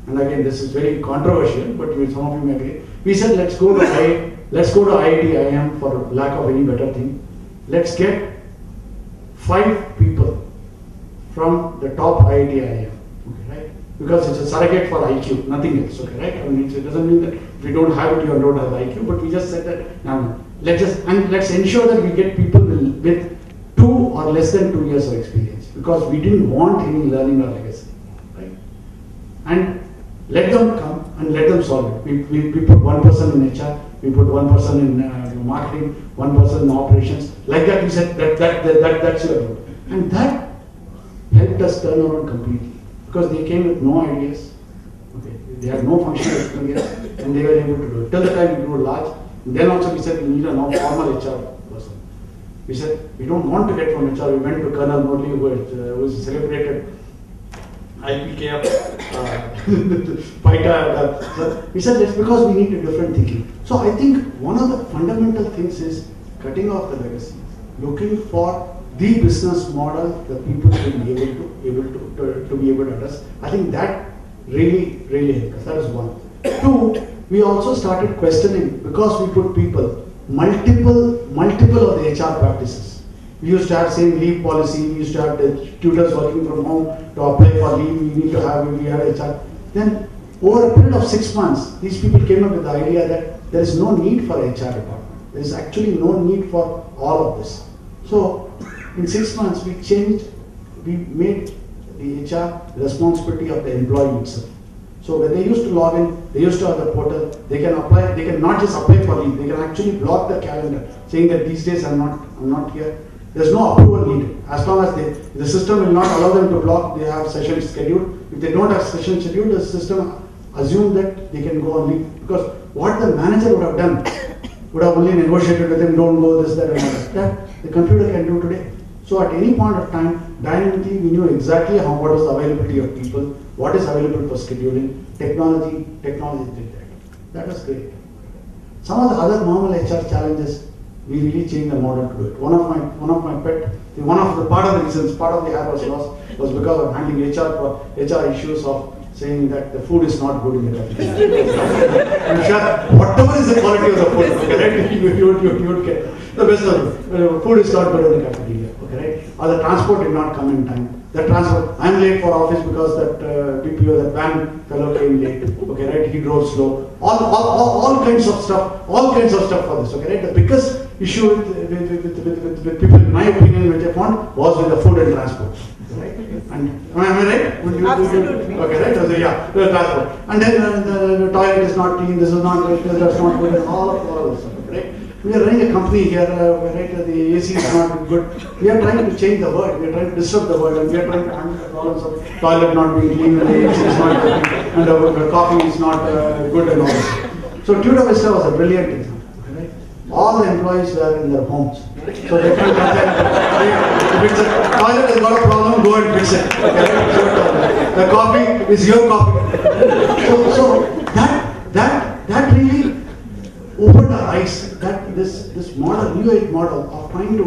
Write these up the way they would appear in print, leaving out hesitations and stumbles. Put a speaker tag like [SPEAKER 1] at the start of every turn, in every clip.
[SPEAKER 1] and again this is very controversial, but some of you may agree. We said let's go to IIT IIM for lack of any better thing. Let's get 5 people from the top IIT IIM, okay, right? Because it's a surrogate for IQ, nothing else, okay, right? I mean, it doesn't mean that if you don't have it, you don't have IQ, but we just said that now let's ensure that we get people with 2 or less than 2 years of experience, because we didn't want any learning or legacy, right? And let them come and let them solve it. We put one person in HR, we put one person in marketing, one person in operations. Like that, we said that's your role, and that helped us turn around completely, because they came with no ideas. Okay, they had no functional experience, and they were able to do it. Till the time we grew large, and then also we said we need a now formal HR person. We said we don't want to get from HR. We went to Colonel Morley, who was a celebrated IPK fighter. We said it's because we need a different thinking. So I think one of the fundamental things is cutting off the legacy, looking for the business model that people will be able to address. I think that really helped us. That is one. 2, we also started questioning, because we put people multiple of the HR practices. We used to have same leave policy. We used to have the tutors working from home to apply for leave. We had HR. Then over a period of 6 months, these people came up with the idea that there is no need for HR department. There is actually no need for all of this. So in 6 months, we made the HR responsibility of the employee itself. So when they used to log in, they used to have the portal, they can apply, they can not just apply for leave, they can actually block the calendar, saying that these days I'm not here. There's no approval needed. As long as the system will not allow them to block, they have sessions scheduled. If they don't have sessions scheduled, the system assumes that they can go on leave. Because what the manager would have done, would have only negotiated with them, don't go this, that, and all that. The computer can do today. So at any point of time, dynamically, we knew exactly what was the availability of people, what is available for scheduling. Technology did that. That was great. Some of the other normal HR challenges, we really changed the model to do it. One of the part of the hair was lost was because of handling HR issues of saying that the food is not good in the cafeteria. I'm sure whatever is the quality of the food, okay, right? You would get the best of it. Food is not good in the cafeteria, okay, right? Or the transport did not come in time. I'm late for office because that BPO, that van fellow came late, okay, right? He drove slow. All kinds of stuff for this, okay, right? The biggest issue with people, in my opinion, which I found, was with the food and transport. Right? And am I right?
[SPEAKER 2] Absolutely.
[SPEAKER 1] Okay, right? So, yeah, the transport. And then the toilet is not clean, this is not good, that's not good, and all of this stuff, okay, right? We are running a company here, right? The AC is not good. We are trying to change the world, we are trying to disrupt the world, and we are trying to handle the problems of toilet not being clean, and the AC is not working, and the coffee is not good, and all this. So Tutor Vista was a brilliant example. Okay, right? All the employees were in their homes. So they can't come there. If it's a toilet has got a problem, go and fix it. Okay? The coffee is your coffee. So that really opened our eyes. That this model, new age model of trying to,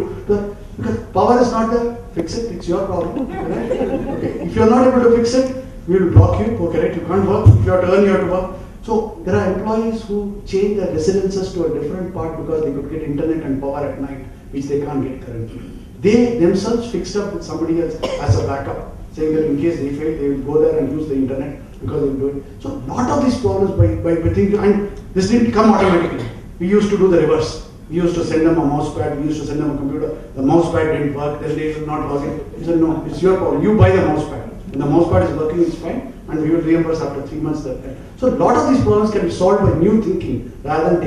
[SPEAKER 1] because power is not there, fix it. It's your problem. Right? Okay. If you are not able to fix it, we will block you. Okay, right? You can't work. If you have to earn, you have to work. So there are employees who change their residences to a different part because they could get internet and power at night, which they can't get currently. They themselves fixed up with somebody else as a backup, saying that in case they fail, they will go there and use the internet because they will do it. So a lot of these problems by thinking, and this didn't come automatically. We used to do the reverse. We used to send them a mouse pad, we used to send them a computer. The mouse pad didn't work, then they should not log in. He said, no, it's your problem. You buy the mouse pad. When the mouse pad is working, it's fine, and we will reimburse after 3 months that time. So a lot of these problems can be solved by new thinking rather than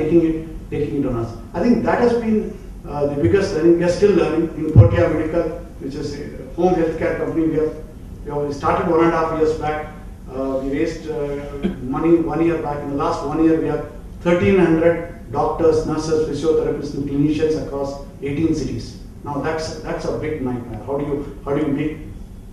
[SPEAKER 1] taking it on us. I think that has been the biggest learning. We are still learning. In Portia Medical, which is a home healthcare company, we started 1.5 years back. We raised money 1 year back. In the last 1 year, we have 1,300 doctors, nurses, physiotherapists, and clinicians across 18 cities. Now that's a big nightmare. How do you make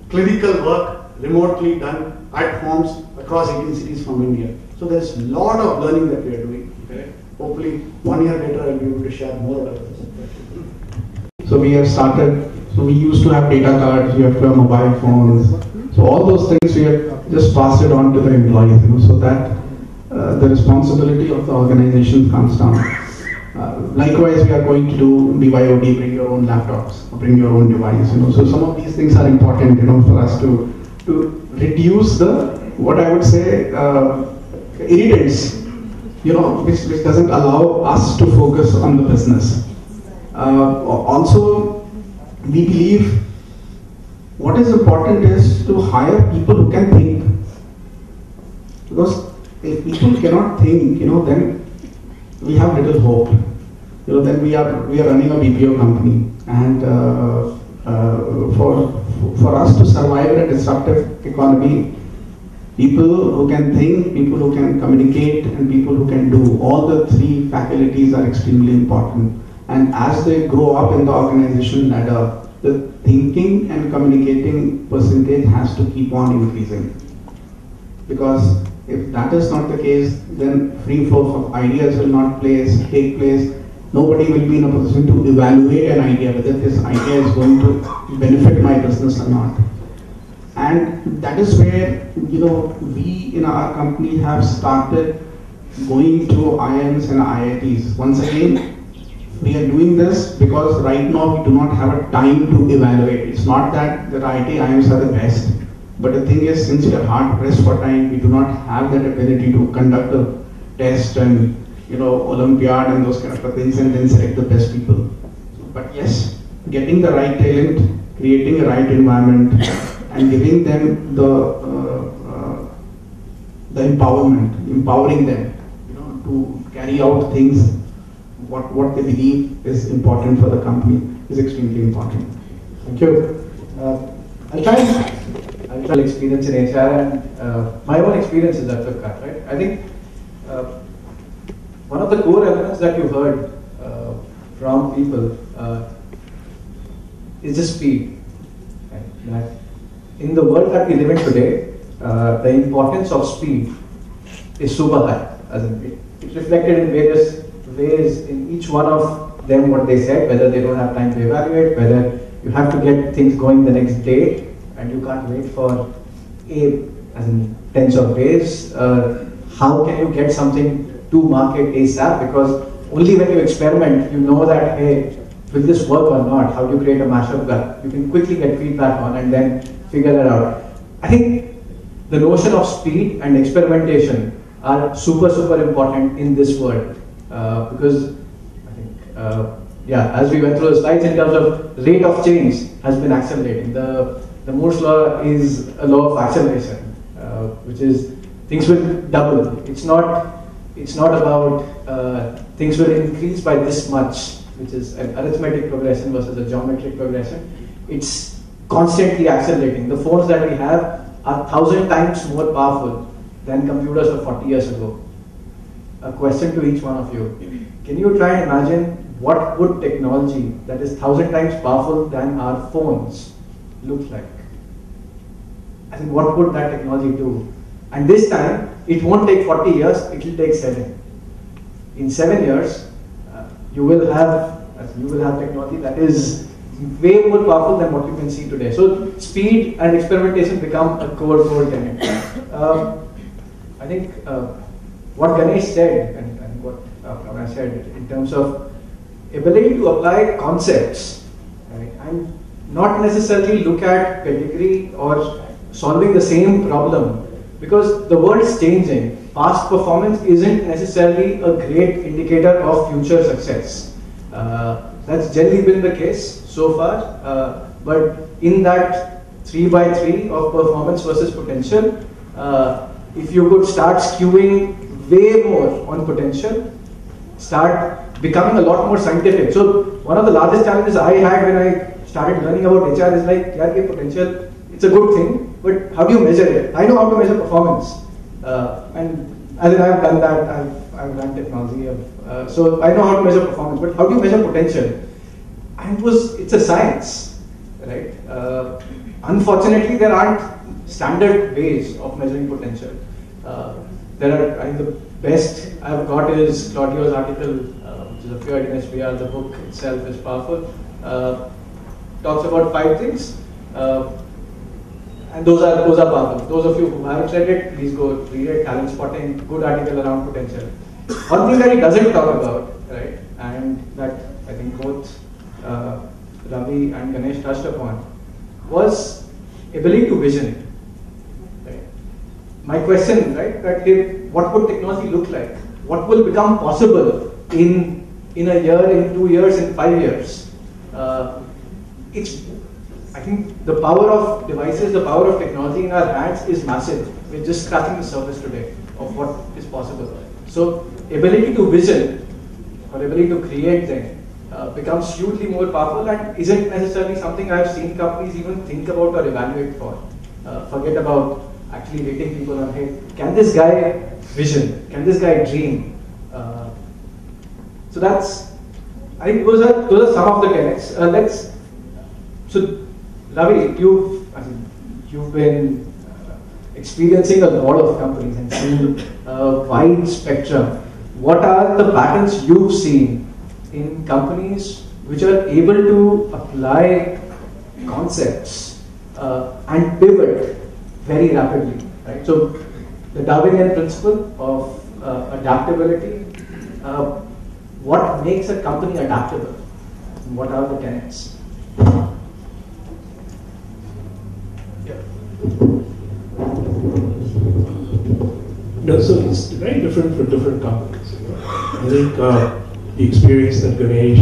[SPEAKER 1] clinical work remotely done at homes across 18 cities from India? So there's a lot of learning that we are doing. Okay? Hopefully 1 year later I'll be able to share more about this.
[SPEAKER 3] So we have started, so we used to have data cards, we have to have mobile phones.
[SPEAKER 2] So all those things we have just passed it on to the employees, so that the responsibility of the organization comes down. Likewise, we are going to do BYOD, bring your own laptops, bring your own device. So some of these things are important, for us to reduce the, what I would say, irritants, which doesn't allow us to focus on the business. Also, we believe what is important is to hire people who can think. Because if people cannot think, then we have little hope. Then we are running a BPO company, and for us to survive in a disruptive economy, people who can think, people who can communicate, and people who can do, all the three faculties are extremely important. And as they grow up in the organization ladder, the thinking and communicating percentage has to keep on increasing. Because if that is not the case, then free flow of ideas will not take place. Nobody will be in a position to evaluate an idea, whether this idea is going to benefit my business or not. And that is where, we in our company have started going to IIMs and IITs. Once again, we are doing this because right now we do not have a time to evaluate. It's not that the IIMs are the best, but the thing is, since we are hard pressed for time, we do not have that ability to conduct a test and Olympiad and those kind of things and then select the best people. But yes, getting the right talent, creating a right environment, and giving them the empowerment, empowering them, to carry out things what they believe is important for the company is extremely important.
[SPEAKER 3] Thank you. I'll try experience in HR and my own experience is at Flipkart, right? I think one of the core elements that you heard from people is just speed. Right? That in the world that we live in today, the importance of speed is super high. As in it's reflected in various ways in each one of them what they said, whether they don't have time to evaluate, whether you have to get things going the next day and you can't wait for as in tens of days. How can you get something to market ASAP? Because only when you experiment, you know that, hey, will this work or not? How do you create a mashup that you can quickly get feedback on and then figure that out? I think the notion of speed and experimentation are super, super important in this world. Because I think, as we went through the slides, in terms of rate of change has been accelerating. The Moore's law is a law of acceleration, which is things will double. It's not about things will increase by this much, which is an arithmetic progression versus a geometric progression. It's constantly accelerating. The phones that we have are 1,000 times more powerful than computers of 40 years ago. A question to each one of you. Can you try and imagine what would technology that is 1,000 times powerful than our phones look like? I think what would that technology do? And this time, it won't take 40 years, it will take 7. In 7 years, you will have technology that is way more powerful than what you can see today. So speed and experimentation become a core tenet. I think what Ganesh said and what I said in terms of ability to apply concepts, right, and not necessarily look at pedigree or solving the same problem, because the world is changing. Past performance isn't necessarily a great indicator of future success. That's generally been the case so far, but in that 3x3 of performance versus potential, if you could start skewing way more on potential, start becoming a lot more scientific. So one of the largest challenges I had when I started learning about HR is like, yeah, potential, it's a good thing, but how do you measure it? I know how to measure performance, and as in I've done that, I've run technology, so I know how to measure performance, but how do you measure potential? And it's a science, right? Unfortunately, there aren't standard ways of measuring potential. I think the best I've got is Claudio's article, which is a few in SPR. The book itself is powerful. Talks about 5 things. And those are powerful. Those of you who haven't read it, please go read it. Talent Spotting, good article around potential. One thing that he doesn't talk about, right, and that I think both Ravi and Ganesh touched upon, was ability to vision. Right? My question, right, that what would technology look like? What will become possible in a year, in 2 years, in 5 years? I think the power of devices, the power of technology in our hands is massive. We're just scratching the surface today of what is possible. So ability to vision or ability to create then becomes hugely more powerful and isn't necessarily something I've seen companies even think about or evaluate for. Forget about actually rating people on, hey, can this guy vision? Can this guy dream? So that's, I think those are some of the tenets. So Ravi, you've been experiencing a lot of companies and seen a wide spectrum. What are the patterns you've seen in companies which are able to apply concepts and pivot very rapidly? Right? So the Darwinian principle of adaptability. What makes a company adaptable? What are the tenets?
[SPEAKER 4] No, so it's very different for different companies. You know? I think the experience that Ganesh,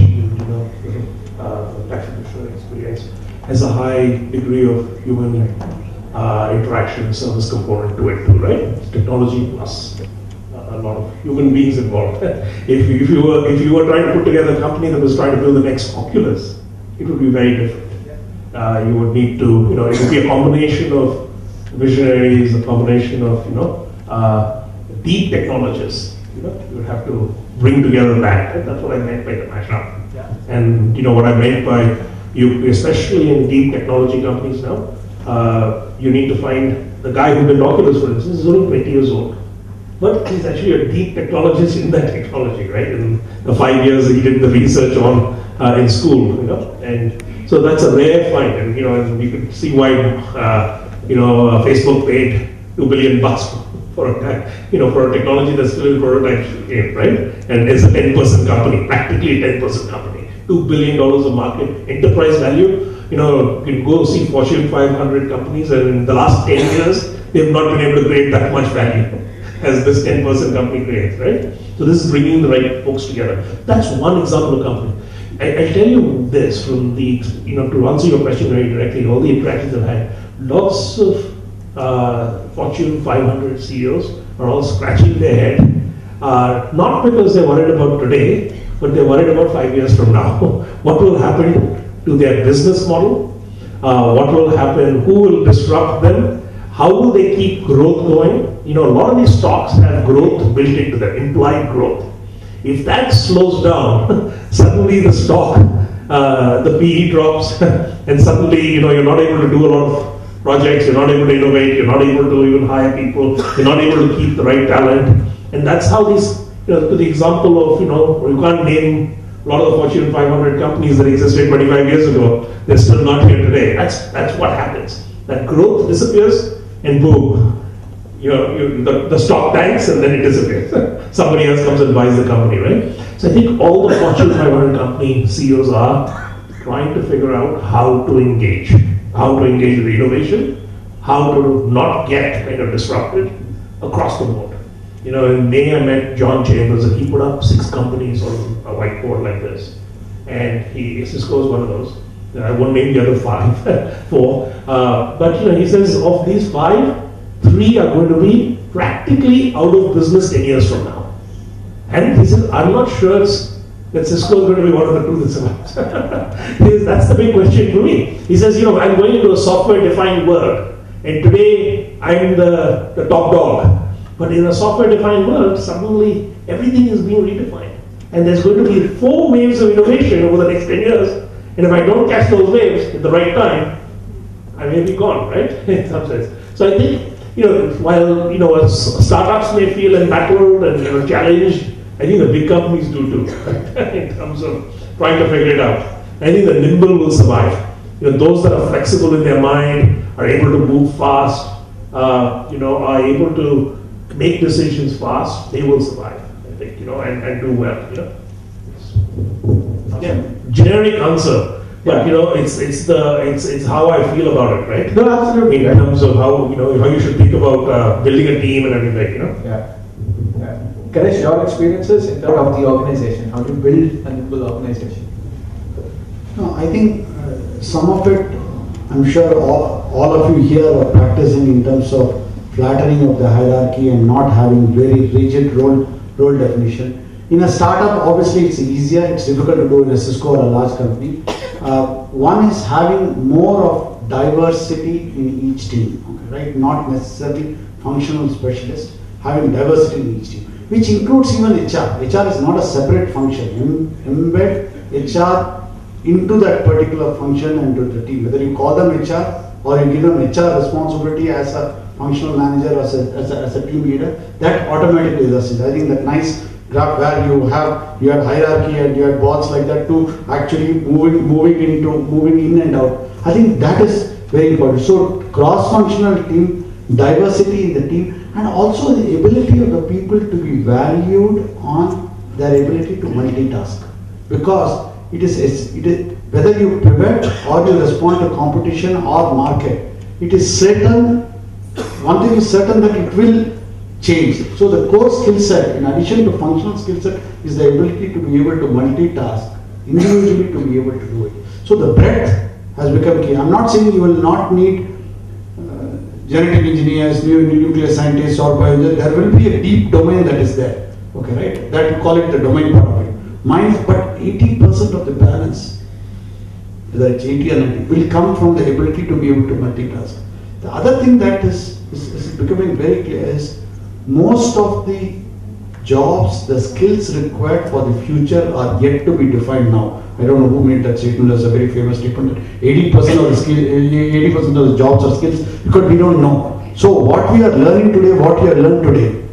[SPEAKER 4] the technical experience, has a high degree of human interaction, service component to it too, right? It's technology plus a lot of human beings involved. If you were trying to put together a company that was trying to build the next Oculus, it would be very different. You would need to, it would be a combination of visionaries, a combination of, deep technologists. You would have to bring together that. Right? That's what I meant by the mashup.
[SPEAKER 3] Yeah.
[SPEAKER 4] And what I meant by you, especially in deep technology companies now, you need to find the guy who built Oculus, for instance, is only 20 years old. But he's actually a deep technologist in that technology, right? In the 5 years he did the research on in school, and so that's a rare find, and and you can see why Facebook paid $2 billion for a technology that's still in prototype game, right? And it's a 10% company, practically a 10% company, $2 billion of market enterprise value. You can go see Fortune 500 companies, and in the last 10 years they've not been able to create that much value as this 10% company creates, right? So this is bringing the right folks together. That's one example of company. I tell you this from the, to answer your question very directly, all the interactions I've had, lots of Fortune 500 CEOs are all scratching their head, not because they're worried about today, but they're worried about 5 years from now. What will happen to their business model? What will happen? Who will disrupt them? How will they keep growth going? A lot of these stocks have growth built into them, implied growth. If that slows down, suddenly the stock, the PE drops, and suddenly you're not able to do a lot of projects, you're not able to innovate, you're not able to even hire people, you're not able to keep the right talent. And that's how these, to the example of, you can't name a lot of the Fortune 500 companies that existed 25 years ago, they're still not here today. That's what happens. That growth disappears, and boom, the stock tanks, and then it disappears. Somebody else comes and buys the company, right? So I think all the Fortune 500 company CEOs are trying to figure out how to engage with innovation, how to not get kind of disrupted across the board. In May I met John Chambers, and he put up 6 companies on a whiteboard like this, and Cisco is one of those. I won't name the other 4, but he says of these 5, 3 are going to be practically out of business 10 years from now. And he says, I'm not sure that Cisco is going to be one of the 2 that survives. That's the big question for me. He says, I'm going into a software-defined world, and today I'm the top dog. But in a software-defined world, suddenly everything is being redefined. And there's going to be 4 waves of innovation over the next 10 years. And if I don't catch those waves at the right time, I may be gone, right? In some sense. So I think, while startups may feel embattled and challenged, I think the big companies do too, in terms of trying to figure it out. I think the nimble will survive. Those that are flexible in their mind, are able to move fast, are able to make decisions fast, they will survive, I think, and do well, Yeah, generic answer. But it's how I feel about it, right?
[SPEAKER 3] No, absolutely.
[SPEAKER 4] In terms of how you should think about building a team and everything,
[SPEAKER 3] Yeah. Ganesh, your experiences in terms of the organization, how to build a nimble organization.
[SPEAKER 1] No, I think some of it, I'm sure all of you here are practicing in terms of flattening of the hierarchy and not having very rigid role definition. In a startup, obviously it's easier, it's difficult to do in a Cisco or a large company. One is having more of diversity in each team, okay, right? Not necessarily functional specialists, having diversity in each team, which includes even HR. HR is not a separate function. Embed HR into that particular function and to the team. Whether you call them HR or you give them HR responsibility as a functional manager or as a team leader, that automatically does it. I think that nice graph where you had hierarchy and you had bots like that to actually moving in and out. I think that is very important. So cross-functional team, diversity in the team, and also the ability of the people to be valued on their ability to multitask. Because it is whether you pivot or you respond to competition or market, it is certain, one thing is certain that it will change. So the core skill set, in addition to functional skill set, is the ability to be able to multitask, individually to be able to do it. So the breadth has become key. I'm not saying you will not need genetic engineers, nuclear scientists or bioengineers. There will be a deep domain that is there. Okay, right? That we call it the domain part of it. But 80% of the balance, whether it's 80 or 90, will come from the ability to be able to multitask. The other thing that is becoming very clear is most of the jobs, the skills required for the future are yet to be defined now. I don't know who made that statement. There's a very famous statement that 80% of the skill, 80% of the jobs are skills because we don't know. So what we are learning today, what we are learned today,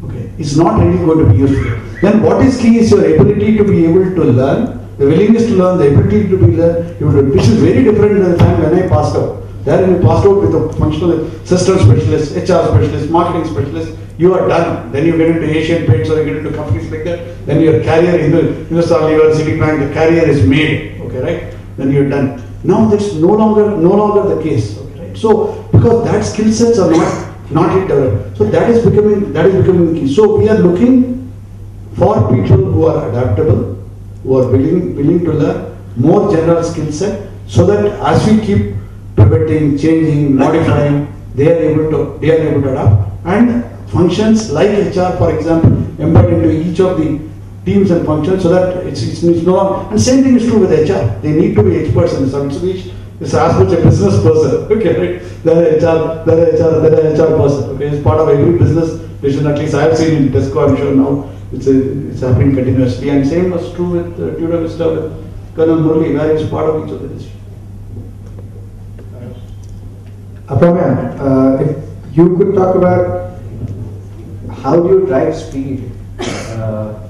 [SPEAKER 1] okay, is not really going to be useful. Then what is key is your ability to be able to learn, the willingness to learn, the ability to be learned. This is very different than the time when I passed out. There we passed out with a functional system specialist, HR specialist, marketing specialist. You are done. Then you get into Asian Paints or you get into companies like that. Then your career in the Hindustan Lever, Citibank, the career is made. Okay, right? Then you're done. Now that's no longer the case. Okay, right? So because that skill sets are not yet developed. So that is becoming key. So we are looking for people who are adaptable, who are willing to learn, more general skill set, so that as we keep pivoting, changing, modifying, they are able to adapt. And functions like HR, for example, embed into each of the teams and functions so that it's no longer. And same thing is true with HR. They need to be experts in this. So each is as much a business person. Okay, right? They're an HR person. Okay, it's part of every business vision. At least I have seen in Tesco. I'm sure now it's happening continuously. And same was true with Tudor Vista with Colonel Murli, where it's part of each of the districts.
[SPEAKER 3] Apramya, if you could talk about how do you drive speed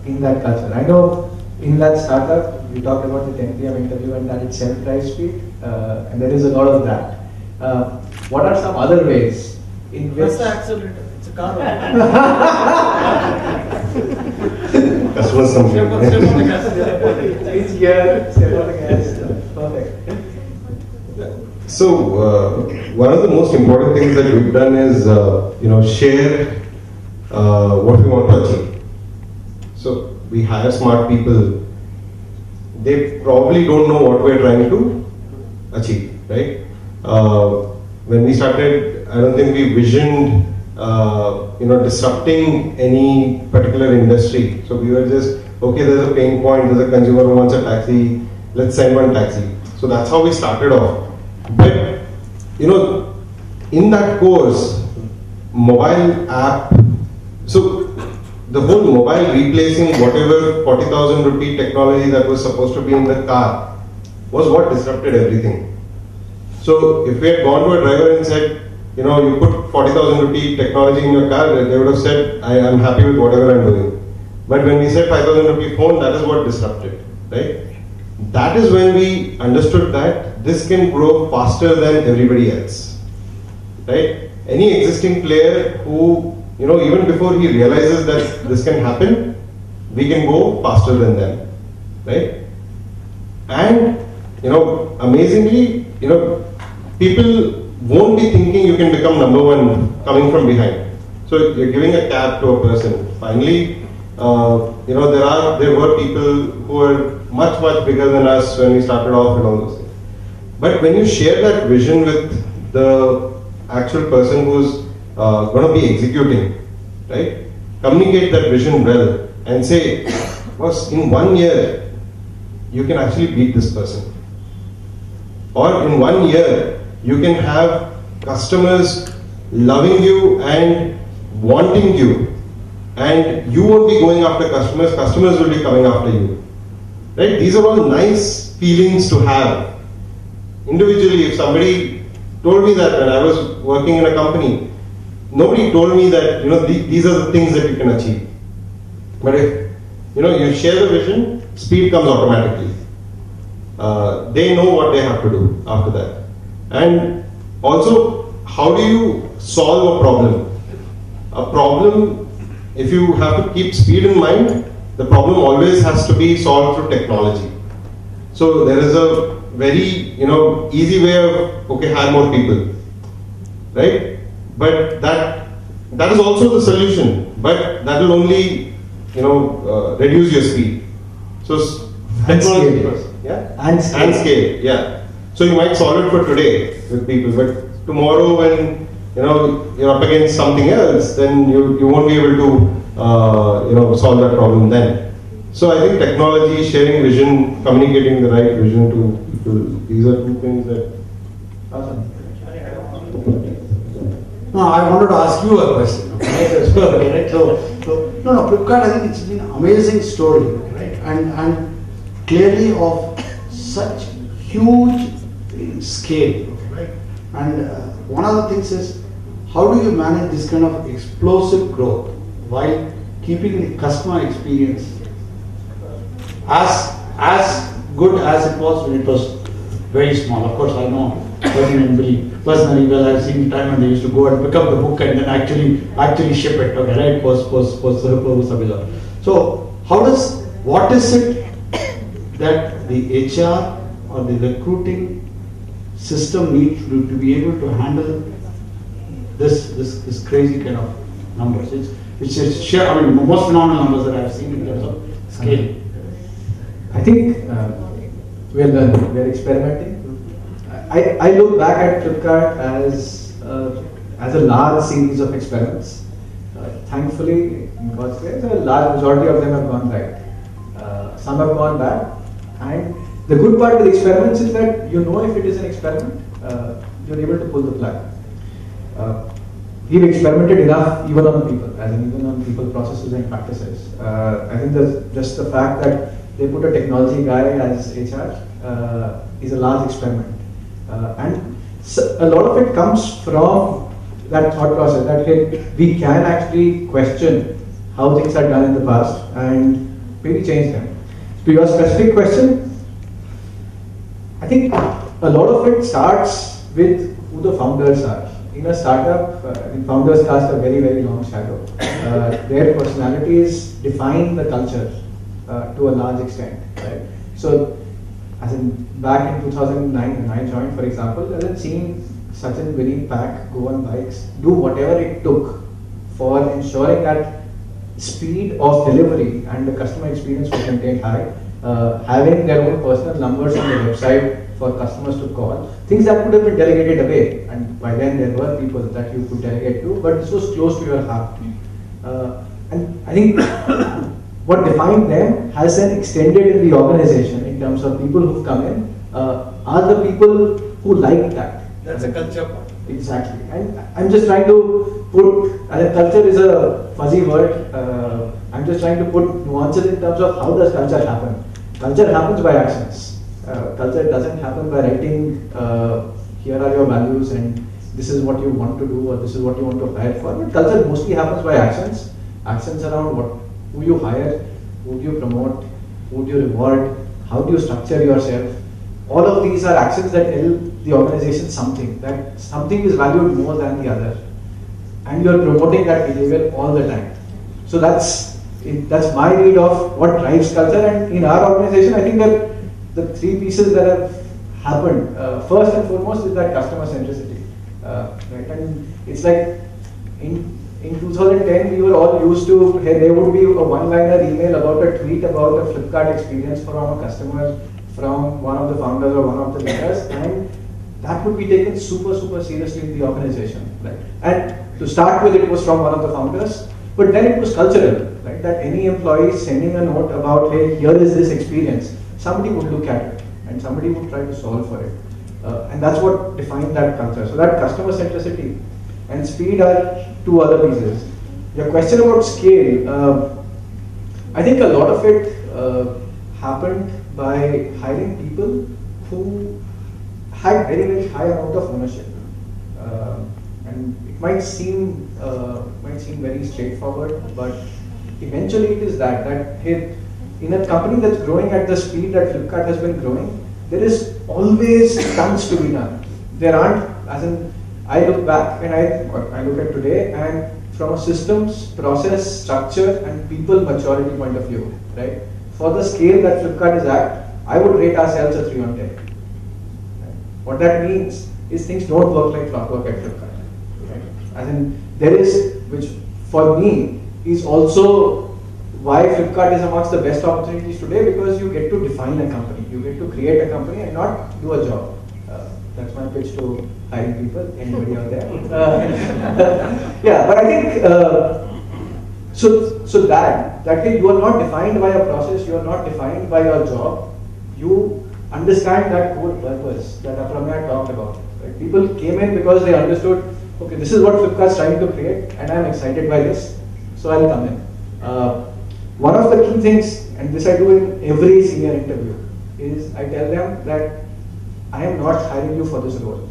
[SPEAKER 3] in that culture? I know in that startup you talked about the 10 p.m. interview and that itself drives speed, and there is a lot of that. What are some other ways in which?
[SPEAKER 5] What's the accelerator? It's a car.
[SPEAKER 6] That's what's something.
[SPEAKER 5] Step on the gas.
[SPEAKER 3] It's here, step on the gas. Perfect.
[SPEAKER 6] So one of the most important things that we've done is share what we want to achieve. So we hire smart people. They probably don't know what we're trying to achieve, right? When we started, I don't think we visioned disrupting any particular industry. So we were just, okay, there's a pain point, there's a consumer who wants a taxi, let's send one taxi. So that's how we started off. But, in that course, mobile app, so the whole mobile replacing whatever 40,000 rupee technology that was supposed to be in the car was what disrupted everything. So if we had gone to a driver and said, you put 40,000 rupee technology in your car, they would have said, I'm happy with whatever I'm doing. But when we said 5,000 rupee phone, that is what disrupted, right? That is when we understood that this can grow faster than everybody else. right? Any existing player who, even before he realizes that this can happen, we can go faster than them, right? And, amazingly, people won't be thinking you can become number one coming from behind. So you're giving a cab to a person. Finally, there were people who were much, much bigger than us when we started off and all those things. But when you share that vision with the actual person who's going to be executing, right? Communicate that vision well and say, boss, in 1 year, you can actually beat this person. Or in 1 year, you can have customers loving you and wanting you. And you won't be going after customers, customers will be coming after you. Right? These are all nice feelings to have. Individually, if somebody told me that when I was working in a company, nobody told me that, these are the things that you can achieve. But if, you share the vision, speed comes automatically. They know what they have to do after that. And also, how do you solve a problem? A problem, if you have to keep speed in mind, the problem always has to be solved through technology. So there is a very, easy way of, hire more people, right? But that is also the solution, but that will only, reduce your speed. So technology first, yeah?
[SPEAKER 3] And scale.
[SPEAKER 6] Yeah. So you might solve it for today with people, but tomorrow when, you're up against something else, then you won't be able to, solve that problem then. So I think technology, sharing vision, communicating the right vision to people, these are two things that.
[SPEAKER 3] Awesome.
[SPEAKER 1] No, I wanted to ask you a question. Okay? So, Flipkart, I think it's been an amazing story, right? And clearly of such huge scale, right? And one of the things is, how do you manage this kind of explosive growth while keeping the customer experience as good as it was when it was very small? Of course, I know personally well. I've seen the time when they used to go and pick up the book and then actually ship it. Okay, right? So what is it that the HR or the recruiting system needs to be able to handle this crazy kind of numbers? It's just sheer, most phenomenal numbers that I've seen in terms of scale.
[SPEAKER 3] I think we're learning, we're experimenting. I look back at Flipkart as a large series of experiments. Thankfully, in God's grace, a large majority of them have gone right. Some have gone bad. And the good part of the experiments is that if it is an experiment, you're able to pull the plug. We've experimented enough even on people, even on people, processes and practices. I think just the fact that they put a technology guy as HR is a large experiment. And so a lot of it comes from that thought process that we can actually question how things are done in the past and maybe change them. To your specific question, I think a lot of it starts with who the founders are. In a startup, founders cast a very, very long shadow. Their personalities define the culture to a large extent, right? So, back in 2009 when I joined, for example, I had seen Sachin, Vineet, Pak go on bikes, do whatever it took for ensuring that speed of delivery and the customer experience was maintained high, having their own personal numbers on the website for customers to call, things that could have been delegated away, and by then there were people that you could delegate to, but this was close to your heart. And I think what defined them has then extended in the organization in terms of people who've come in, are the people who like that.
[SPEAKER 5] That's a culture part.
[SPEAKER 3] Exactly. And I'm just trying to put, culture is a fuzzy word, I'm just trying to put nuances in terms of how does culture happen. Culture happens by actions. Culture doesn't happen by writing, here are your values and this is what you want to do or this is what you want to hire for. But culture mostly happens by actions. Actions around who you hire, who do you promote, who do you reward, how do you structure yourself. All of these are actions that tell the organization something, that something is valued more than the other, and you're promoting that behavior all the time. So that's my read of what drives culture. And in our organization, I think that the three pieces that have happened, first and foremost, is that customer centricity, right? And it's like in 2010, we were all used to, hey, there would be a one-liner email about a tweet about a Flipkart experience from a customer, from one of the founders or one of the leaders, and that would be taken super, super seriously in the organization, right? And to start with, it was from one of the founders, but then it was cultural, right? That any employee sending a note about, hey, here is this experience, somebody would look at it and somebody would try to solve for it. And that's what defined that culture. So that customer centricity and speed are two other pieces. Your question about scale, I think a lot of it happened by hiring people who had very, very high amount of ownership. And it might seem very straightforward, but eventually it is that hey, in a company that's growing at the speed that Flipkart has been growing, there is always tons to be done. There aren't, as in, I look back and I look at today, and from a systems, process, structure, and people maturity point of view, right? For the scale that Flipkart is at, I would rate ourselves a 3 on 10. Right? What that means is things don't work like clockwork at Flipkart. Right? As in, there is, which for me is also why Flipkart is amongst the best opportunities today, because you get to define a company, you get to create a company and not do a job. That's my pitch to hiring people. Anybody out there? Yeah, but I think so that hey, you are not defined by a process, you are not defined by your job. You understand that core purpose that Apramya talked about. Right? People came in because they understood, okay, this is what Flipkart is trying to create, and I'm excited by this, so I'll come in. One of the key things, and this I do in every senior interview, is I tell them that I am not hiring you for this role.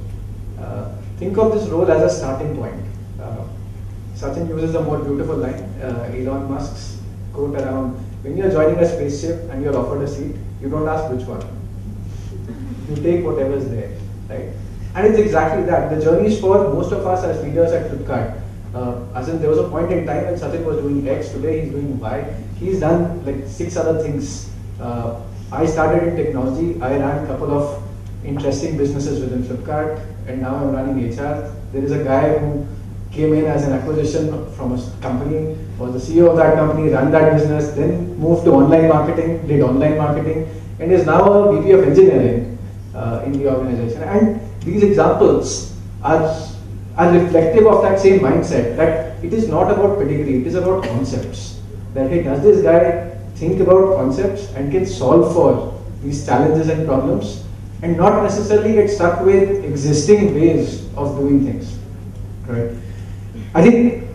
[SPEAKER 3] Think of this role as a starting point. Sachin uses a more beautiful line, Elon Musk's quote around, when you're joining a spaceship and you're offered a seat, you don't ask which one. You take whatever's there, right? And it's exactly that. The journey is for most of us as leaders at Flipkart. As in, there was a point in time when Sachin was doing X, today he's doing Y. He's done like 6 other things. I started in technology. I ran a couple of interesting businesses within Flipkart, and now I'm running HR. There is a guy who came in as an acquisition from a company, was the CEO of that company, ran that business, then moved to online marketing, did online marketing, and is now a VP of engineering in the organization. And these examples are reflective of that same mindset, that it is not about pedigree, it is about concepts. That, hey, does this guy think about concepts and can solve for these challenges and problems, and not necessarily get stuck with existing ways of doing things, right? I think